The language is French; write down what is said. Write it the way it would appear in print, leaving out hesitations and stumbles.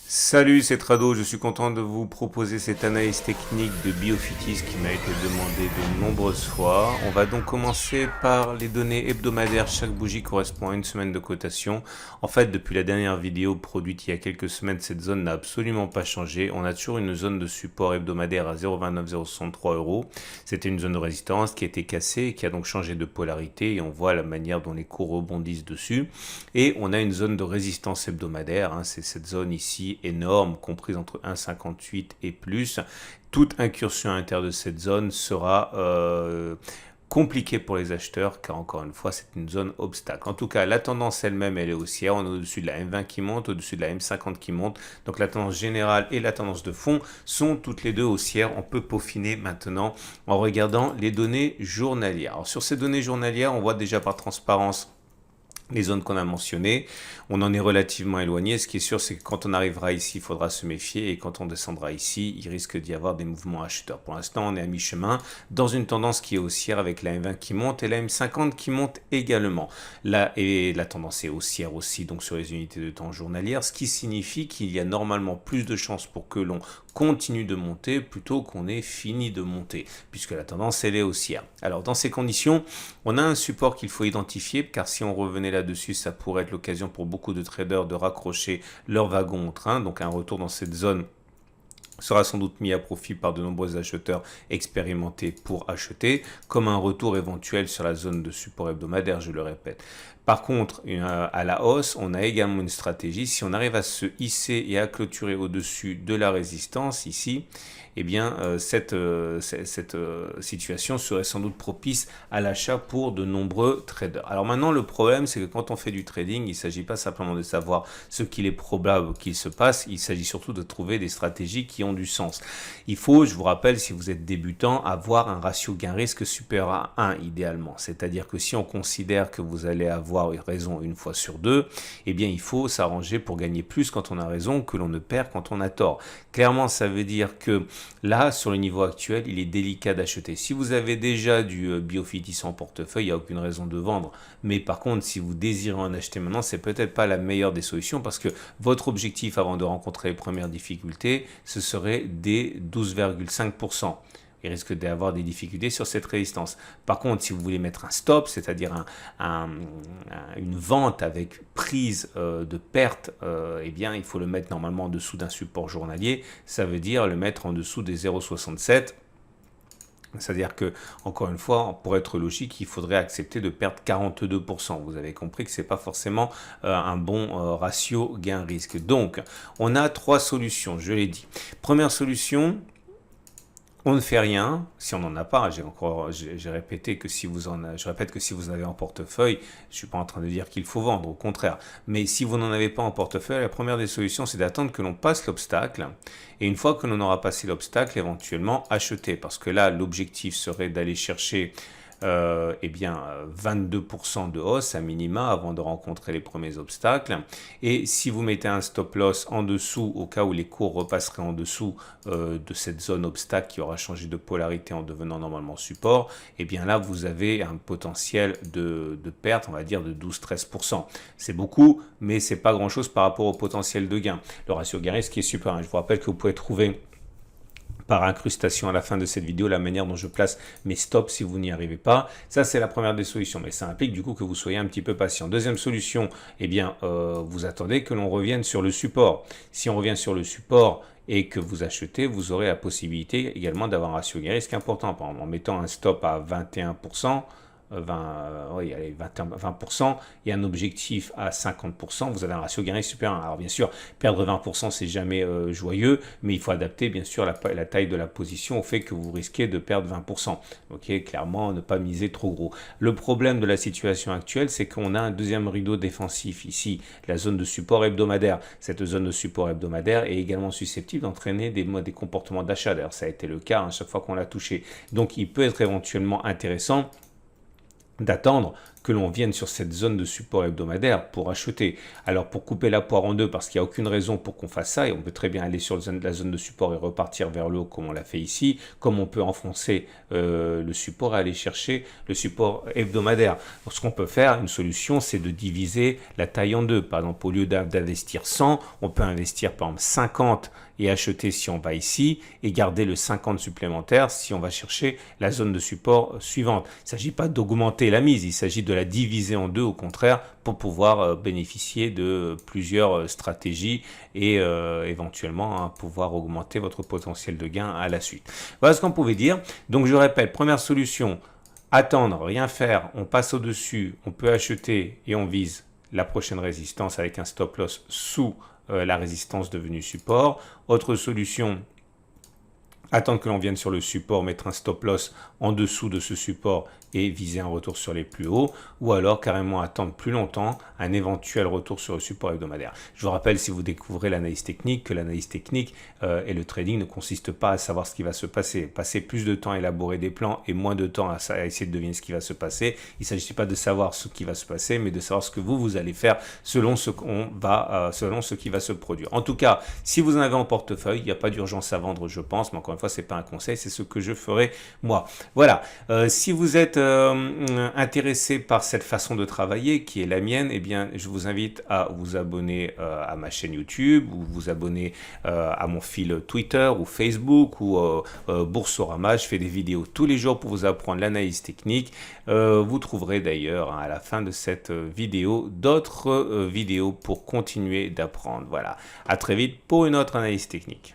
Salut, c'est Trado, je suis content de vous proposer cette analyse technique de Biofitis qui m'a été demandée de nombreuses fois. On va donc commencer par les données hebdomadaires. Chaque bougie correspond à une semaine de cotation. En fait, depuis la dernière vidéo produite il y a quelques semaines, cette zone n'a absolument pas changé. On a toujours une zone de support hebdomadaire à 0,29-0,63 euros. C'était une zone de résistance qui a été cassée et qui a donc changé de polarité et on voit la manière dont les cours rebondissent dessus. Et on a une zone de résistance hebdomadaire, c'est cette zone ici énorme, comprise entre 1,58 et plus. Toute incursion à l'intérieur de cette zone sera compliquée pour les acheteurs, car encore une fois, c'est une zone obstacle. En tout cas, la tendance elle-même, elle est haussière. On est au-dessus de la M20 qui monte, au-dessus de la M50 qui monte. Donc la tendance générale et la tendance de fond sont toutes les deux haussières. On peut peaufiner maintenant en regardant les données journalières. Alors sur ces données journalières, on voit déjà par transparence les zones qu'on a mentionnées, on en est relativement éloigné. Ce qui est sûr, c'est que quand on arrivera ici, il faudra se méfier. Et quand on descendra ici, il risque d'y avoir des mouvements acheteurs. Pour l'instant, on est à mi-chemin dans une tendance qui est haussière avec la M20 qui monte et la M50 qui monte également. Là, et la tendance est haussière aussi, donc sur les unités de temps journalières, ce qui signifie qu'il y a normalement plus de chances pour que l'on continue de monter plutôt qu'on ait fini de monter, puisque la tendance, elle est haussière. Alors, dans ces conditions, on a un support qu'il faut identifier, car si on revenait là-dessus, ça pourrait être l'occasion pour beaucoup de traders de raccrocher leur wagon au train. Donc un retour dans cette zone sera sans doute mis à profit par de nombreux acheteurs expérimentés pour acheter, comme un retour éventuel sur la zone de support hebdomadaire, je le répète. Par contre, à la hausse, on a également une stratégie. Si on arrive à se hisser et à clôturer au-dessus de la résistance ici, eh bien, cette situation serait sans doute propice à l'achat pour de nombreux traders. Alors maintenant, le problème, c'est que quand on fait du trading, il ne s'agit pas simplement de savoir ce qu'il est probable qu'il se passe, il s'agit surtout de trouver des stratégies qui ont du sens. Il faut, je vous rappelle, si vous êtes débutant, avoir un ratio gain-risque supérieur à 1 idéalement. C'est-à-dire que si on considère que vous allez avoir raison une fois sur deux, eh bien, il faut s'arranger pour gagner plus quand on a raison que l'on ne perd quand on a tort. Clairement, ça veut dire que là, sur le niveau actuel, il est délicat d'acheter. Si vous avez déjà du Biofitis en portefeuille, il n'y a aucune raison de vendre. Mais par contre, si vous désirez en acheter maintenant, c'est peut-être pas la meilleure des solutions parce que votre objectif avant de rencontrer les premières difficultés, ce serait des 12,5%. Il risque d'avoir des difficultés sur cette résistance. Par contre, si vous voulez mettre un stop, c'est-à-dire une vente avec prise de perte, eh bien, il faut le mettre normalement en dessous d'un support journalier. Ça veut dire le mettre en dessous des 0,67. C'est-à-dire que, encore une fois, pour être logique, il faudrait accepter de perdre 42%. Vous avez compris que ce n'est pas forcément un bon ratio gain-risque. Donc, on a trois solutions, je l'ai dit. Première solution, on ne fait rien si on n'en a pas. J'ai répété que si vous je répète que si vous en avez en portefeuille, je suis pas en train de dire qu'il faut vendre, au contraire. Mais si vous n'en avez pas en portefeuille, la première des solutions, c'est d'attendre que l'on passe l'obstacle. Et une fois que l'on aura passé l'obstacle, éventuellement acheter. Parce que là, l'objectif serait d'aller chercher 22% de hausse à minima avant de rencontrer les premiers obstacles. Et si vous mettez un stop loss en dessous, au cas où les cours repasseraient en dessous de cette zone obstacle qui aura changé de polarité en devenant normalement support, et bien là vous avez un potentiel de perte, on va dire de 12-13%. C'est beaucoup, mais c'est pas grand chose par rapport au potentiel de gain. Le ratio gain-risque qui est super. Je vous rappelle que vous pouvez trouver par incrustation à la fin de cette vidéo, la manière dont je place mes stops si vous n'y arrivez pas. Ça, c'est la première des solutions, mais ça implique du coup que vous soyez un petit peu patient. Deuxième solution, eh bien, vous attendez que l'on revienne sur le support. Si on revient sur le support et que vous achetez, vous aurez la possibilité également d'avoir un ratio gain-risque important. Par exemple, en mettant un stop à 21%, 20% et un objectif à 50%, vous avez un ratio gain-risque supérieur. Alors bien sûr, perdre 20%, c'est jamais joyeux, mais il faut adapter bien sûr la taille de la position au fait que vous risquez de perdre 20%. Ok, clairement, ne pas miser trop gros. Le problème de la situation actuelle, c'est qu'on a un deuxième rideau défensif ici, la zone de support hebdomadaire. Cette zone de support hebdomadaire est également susceptible d'entraîner des comportements d'achat. D'ailleurs, ça a été le cas à chaque fois qu'on l'a touché. Donc, il peut être éventuellement intéressant d'attendre que l'on vienne sur cette zone de support hebdomadaire pour acheter. Alors pour couper la poire en deux, parce qu'il n'y a aucune raison pour qu'on fasse ça, et on peut très bien aller sur la zone de support et repartir vers le haut comme on l'a fait ici, comme on peut enfoncer le support et aller chercher le support hebdomadaire. Donc, ce qu'on peut faire, une solution, c'est de diviser la taille en deux. Par exemple, au lieu d'investir 100, on peut investir par exemple 50 et acheter si on va ici et garder le 50 supplémentaire si on va chercher la zone de support suivante. Il ne s'agit pas d'augmenter la mise, il s'agit de la diviser en deux au contraire pour pouvoir bénéficier de plusieurs stratégies et éventuellement pouvoir augmenter votre potentiel de gain à la suite. Voilà ce qu'on pouvait dire. Donc je répète, première solution, attendre, rien faire, on passe au-dessus, on peut acheter et on vise la prochaine résistance avec un stop loss sous la résistance devenue support. Autre solution, attendre que l'on vienne sur le support, mettre un stop loss en dessous de ce support et viser un retour sur les plus hauts, ou alors carrément attendre plus longtemps un éventuel retour sur le support hebdomadaire. Je vous rappelle, si vous découvrez l'analyse technique, que l'analyse technique et le trading ne consiste pas à savoir ce qui va se passer. Passer plus de temps à élaborer des plans et moins de temps à essayer de deviner ce qui va se passer. Il ne s'agit pas de savoir ce qui va se passer, mais de savoir ce que vous allez faire selon ce qui va se produire. En tout cas, si vous en avez en portefeuille, il n'y a pas d'urgence à vendre, je pense, mais encore une fois, ce n'est pas un conseil, c'est ce que je ferai moi. Voilà, si vous êtes intéressé par cette façon de travailler qui est la mienne, eh bien, je vous invite à vous abonner à ma chaîne YouTube ou vous abonner à mon fil Twitter ou Facebook ou Boursorama. Je fais des vidéos tous les jours pour vous apprendre l'analyse technique. Vous trouverez d'ailleurs à la fin de cette vidéo d'autres vidéos pour continuer d'apprendre. Voilà, à très vite pour une autre analyse technique.